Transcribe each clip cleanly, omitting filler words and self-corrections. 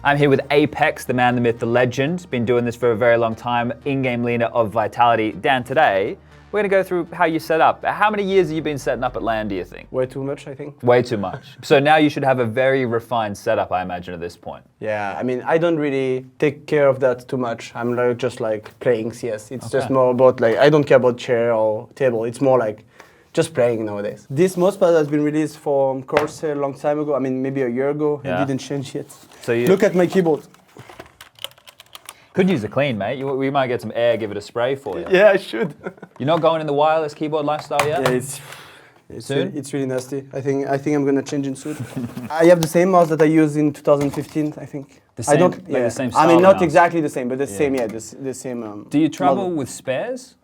I'm here with Apex, the man, the myth, the legend. Been doing this for a very long time. In-game leader of Vitality. Dan, today, we're going to go through how you set up. How many years have you been setting up at LAN, do you think? Way too much, I think. Way too much. So now you should have a very refined setup, I imagine, at this point. Yeah, I mean, I don't really take care of that too much. I'm like, just like playing CS. It's just more about like, I don't care about chair or table. It's more like just playing nowadays. This mousepad has been released from Corsair a long time ago. I mean, maybe a year ago. Yeah. It didn't change yet. So you look at my keyboard. Could use a clean, mate. We might get some air, give it a spray for you. Yeah, I should. You're not going in the wireless keyboard lifestyle yet? Yeah, Soon? it's really nasty. I think I'm gonna change it soon. I have the same mouse that I used in 2015, I think. The same, I don't. like Yeah. the same I mean, style not mouse. exactly the same, but the same. Yeah, the same. Do you travel model. with spares?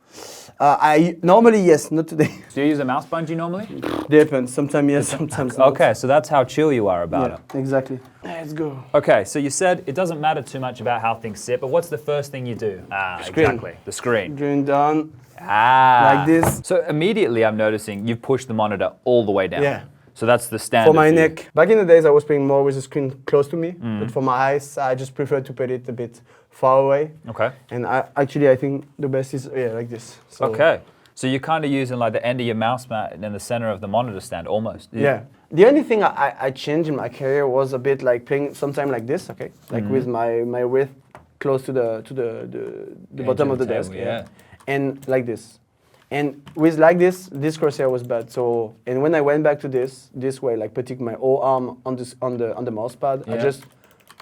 I normally yes, not today. Do you use a mouse bungee normally? Depends. Sometimes yes, sometimes not. Okay, so that's how chill you are about it. Yeah, exactly. Let's go. Okay, so you said it doesn't matter too much about how things sit, but what's the first thing you do? Screen. Exactly, the screen. Going down. Like this. So immediately I'm noticing you've pushed the monitor all the way down. Yeah. So that's the standard For my you. neck. Back in the days, I was playing more with the screen close to me, but for my eyes, I just prefer to put it a bit far away. Okay. And I think the best is like this. So Okay. So you're kind of using like the end of your mouse mat in the center of the monitor stand, almost. Yeah. The only thing I changed in my career was a bit like playing sometime like this, okay? Like with my wrist close to the bottom of the table, desk. yeah. And like this. And with like this Corsair was bad. So and when I went back to this way, like putting my whole arm on the mouse pad, Yeah. I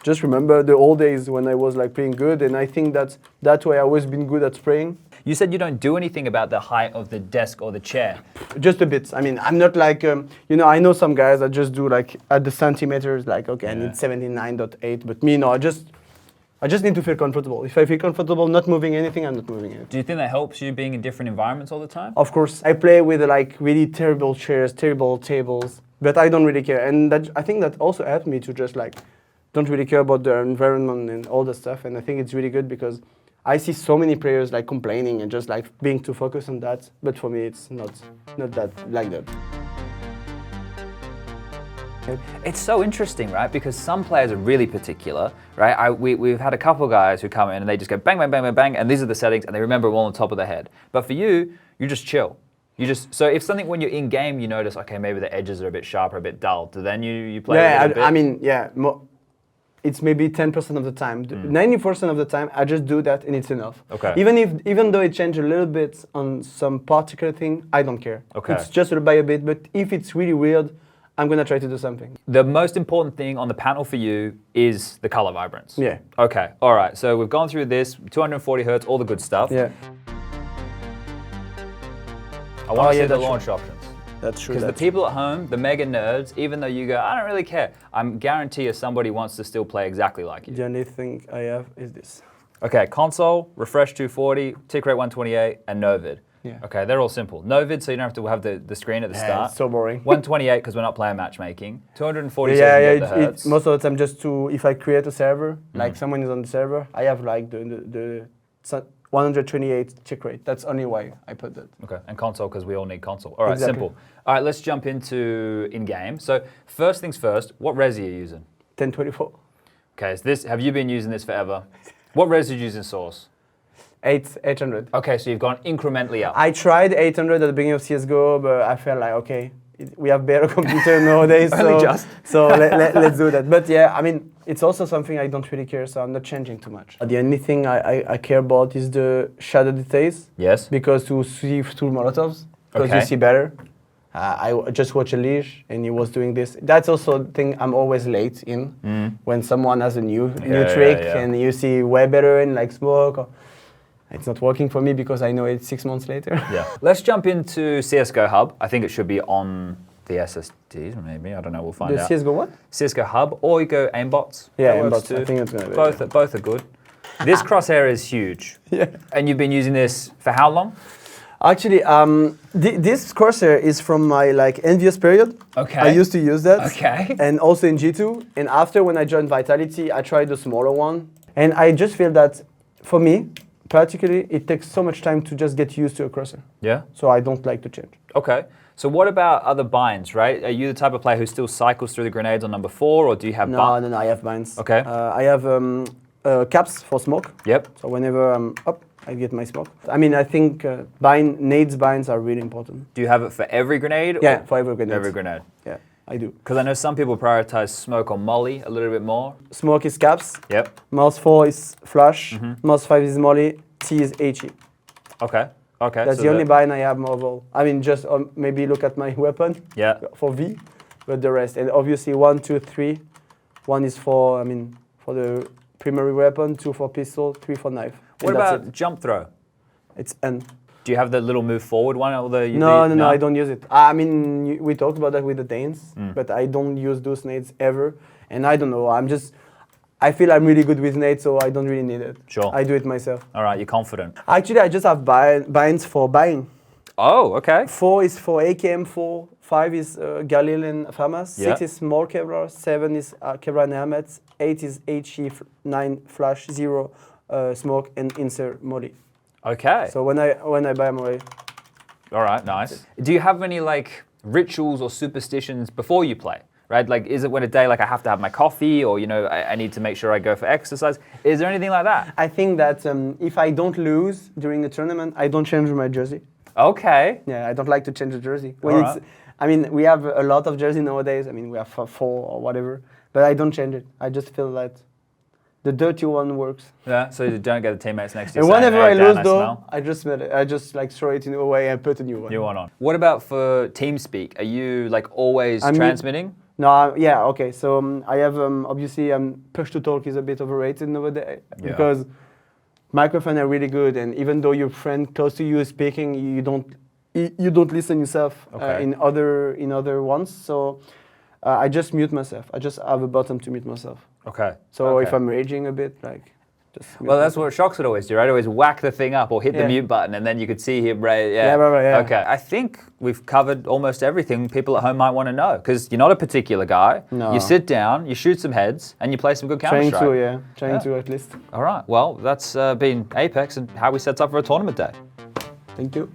just remember the old days when I was like playing good, and I think that way I always been good at spraying. You said you don't do anything about the height of the desk or the chair. Just a bit. I mean, I'm not like, I know some guys that just do like at the centimeters, like, okay, I need 79.8, but me, no, I just need to feel comfortable. If I feel comfortable not moving anything, I'm not moving anything. Do you think that helps you being in different environments all the time? Of course, I play with like really terrible chairs, terrible tables, but I don't really care. And I think that also helped me to just like, don't really care about the environment and all the stuff. And I think it's really good because I see so many players like complaining and just like being too focused on that. But for me, it's not that like that. It's so interesting, right? Because some players are really particular, right? We've had a couple of guys who come in and they just go bang, bang, bang, bang, bang, and these are the settings, and they remember them all on top of their head. But for you, you just chill. So if something, when you're in game, you notice, okay, maybe the edges are a bit sharper, a bit dull, so then you play a little bit? I mean, yeah, it's maybe 10% of the time. 90% of the time, I just do that and it's enough. Okay. Even though it changes a little bit on some particular thing, I don't care. Okay. It's just by a bit, but if it's really weird, I'm gonna try to do something. The most important thing on the panel for you is the color vibrance. Yeah. Okay, all right, so we've gone through this, 240 hertz, all the good stuff. Yeah. I want to see the that's launch options. That's true. Because the people at home, the mega nerds, even though you go, I don't really care, I'm guarantee you somebody wants to still play exactly like you. The only thing I have is this. Okay, console, refresh 240, tick rate 128, and no vid. Yeah. Okay, they're all simple. No vid, so you don't have to have the screen at the start. It's so boring. 128, because we're not playing matchmaking. 247 hertz. Most of the time, just if I create a server, like someone is on the server, I have like the 128 tick rate. That's only why I put that. Okay, and console, because we all need console. All right, Exactly. simple. All right, let's jump into in-game. So first things first, what res are you using? 1024. Okay, have you been using this forever? What res did you use in Source? 800. Okay, so you've gone incrementally up. I tried 800 at the beginning of CSGO, but I felt like, okay, we have better computer nowadays, so let's do that. But yeah, I mean, it's also something I don't really care, so I'm not changing too much. The only thing I care about is the shadow details. Yes. Because to see through Molotovs, because Okay. you see better. I just watched a Liege, and he was doing this. That's also the thing I'm always late in, when someone has a new trick, and you see way better in like smoke. It's not working for me because I know it's 6 months later. Yeah. Let's jump into CSGO Hub. I think it should be on the SSDs, maybe. I don't know. We'll find The out. CSGO what? CSGO Hub, or you go aimbots. Yeah, That works aimbots. too. I think it's gonna be both are good. This crosshair is huge. Yeah. And you've been using this for how long? Actually, this Corsair is from my like envious period. Okay. I used to use that. Okay. And also in G2. And after when I joined Vitality, I tried the smaller one. And I just feel that for me, particularly, it takes so much time to just get used to a crosser. Yeah. So I don't like to change. Okay. So what about other binds, right? Are you the type of player who still cycles through the grenades on number 4, or do you have No, I have binds. Okay. I have caps for smoke. Yep. So whenever I'm up, I get my smoke. I mean, I think nades binds are really important. Do you have it for every grenade? Yeah, or for every grenade. every grenade. Yeah, I do. Because I know some people prioritize smoke or molly a little bit more. Smoke is caps. Yep. Mouse 4 is flash. Mouse 5 is molly. T is HE. Okay. Okay. That's so the only bind I have more of. I mean, just maybe look at my weapon Yeah. for V, but the rest. And obviously 1, 2, 3. 1 is for, for the primary weapon, 2 for pistol, 3 for knife. What And that's about jump throw? it. It's N. Do you have the little move forward one? Or No, I don't use it. I mean, we talked about that with the Danes, but I don't use those nades ever. And I don't know, I feel I'm really good with nades, so I don't really need it. Sure. I do it myself. All right, you're confident. Actually, I just have binds for buying. Oh, okay. 4 is for AKM4, 5 is Galil and FAMAS, 6 Yeah. is small Kevlar, 7 is Kevlar and helmets, 8 is HE, 9 flash, 0 smoke, and insert molly. Okay. So when I buy molly, All right, nice. Do you have any like rituals or superstitions before you play? Right? Like, is it when a day like I have to have my coffee, or I need to make sure I go for exercise? Is there anything like that? I think that if I don't lose during the tournament, I don't change my jersey. Okay. Yeah, I don't like to change the jersey. Alright. We have a lot of jersey nowadays. We have 4 or whatever, but I don't change it. I just feel that the dirty one works. Yeah. So you don't get the teammates next to you. And saying, whenever "Hey, I Dan, lose, I though, smell." I just smell it. I just like throw it away and put a new one. New one on. What about for TeamSpeak? Are you like always transmitting? No, yeah, okay. So I have obviously push to talk is a bit overrated nowadays because microphones are really good, and even though your friend close to you is speaking, you don't listen yourself in other ones. So I just mute myself. I just have a button to mute myself. Okay. So okay. if I'm raging a bit, like just mute Well, that's myself. what Shocks would always do, right? Always whack the thing up or hit the Yeah. mute button, and then you could see him. Right? Yeah, right, yeah. Okay. I think we've covered almost everything people at home might want to know, because you're not a particular guy. No. You sit down, you shoot some heads, and you play some good Counter-Strike. Trying to at least. All right. Well, that's been Apex and how we set up for a tournament day. Thank you.